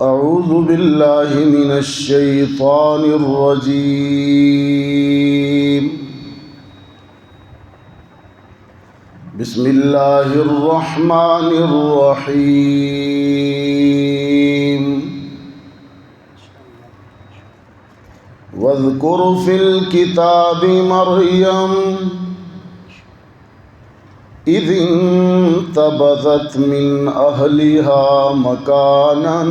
أعوذ بالله من الشيطان الرجيم. بسم الله الرحمن الرحيم. واذكر في الكتاب مريم إذ انتبذت من أهلها مكانا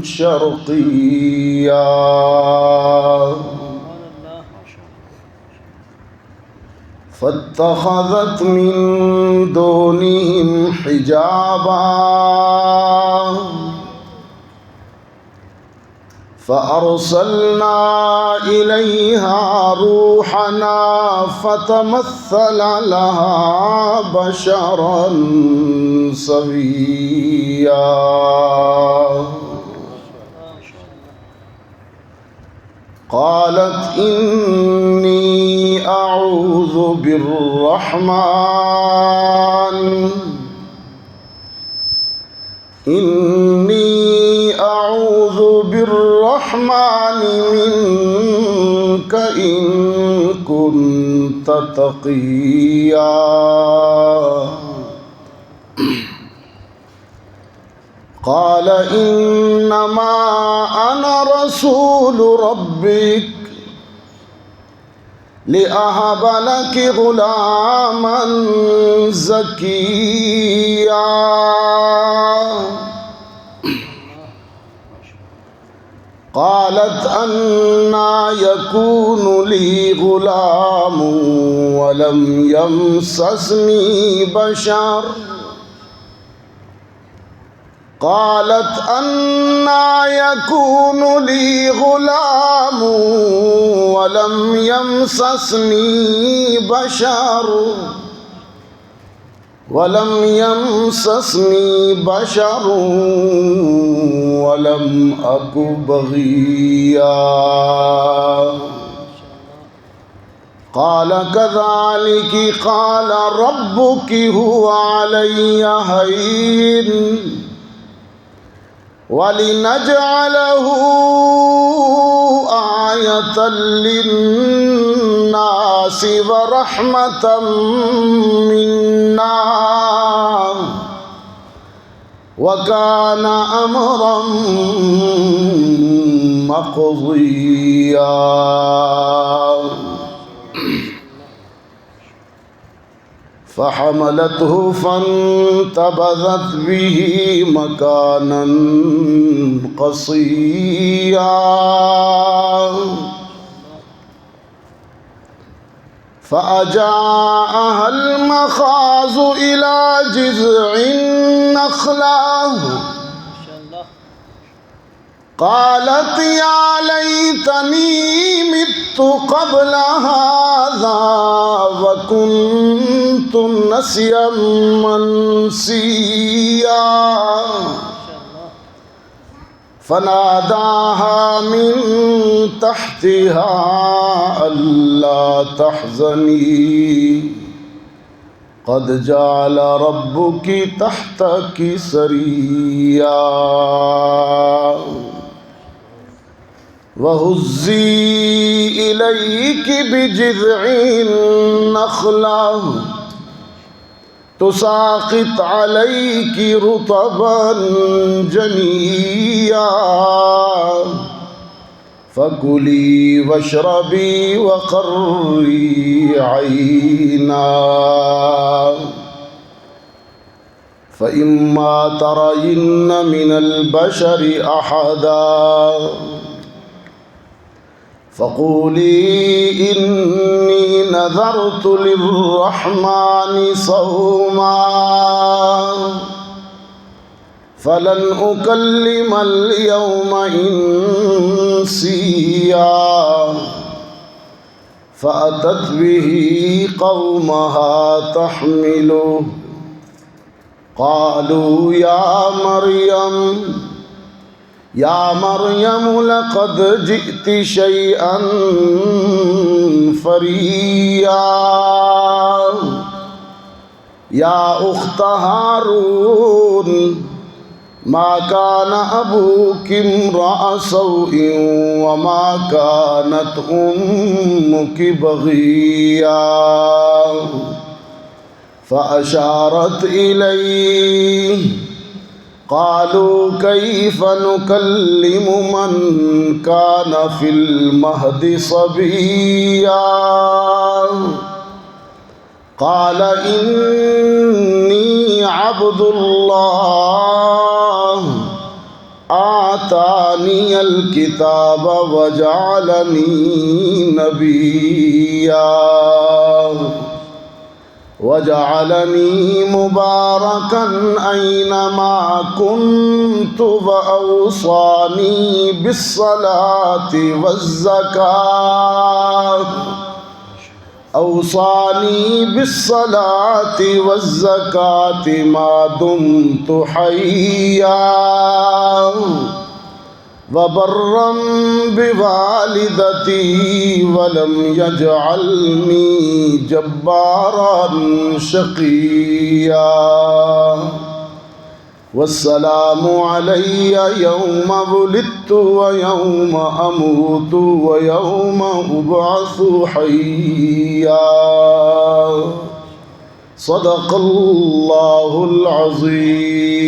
شرقيا فاتخذت من دونهم حجابا فأرسلنا إليها روحنا فتمثل لها بشرا سويا قالت إني أعوذ بالرحمن منك إن كنت تقيا قال إنما أنا رسول ربك لأهب لك غلاما زكيا قالت أنى يكون لي غلام ولم يمسسني بشر ولم أك بغيا قال كذلك قال ربك هو علي هين ولنجعله آية للناس ورحمة منا وكان أمرا مقضيا فحملته فانتبذت به مكانا قصيا فأجاءها المخاض إلى جذع النخلة قالت يا ليتني مت قبل هذا وكنت نسيا منسيا فناداها من تحتها ألا تحزني قد جعل ربك تحتك سريا وهزي إليك بجذع النخلة تساقط عليك رطبا جنيا فكلي واشربي وقري عينا فإما ترين من البشر أحدا فقولي إني نذرت للرحمن صوما فلن أكلم اليوم إنسيا فأتت به قومها تحمله قالوا يا مريم لقد جئت شيئا فريا يا أخت هارون ما كان أبوك امرأ سوء وما كانت أمك بغيا فأشارت إليه قالوا كيف نكلم من كان في المهد صبيا قال إني عبد الله آتاني الكتاب وجعلني نبيا وجعلني مباركا أينما كنت وأوصاني بالصلاة والزكاة ما دمت حيا وبرا بوالدتي ولم يجعلني جبارا شقيا والسلام علي يوم ولدت ويوم أموت ويوم أبعث حيا صدق الله العظيم.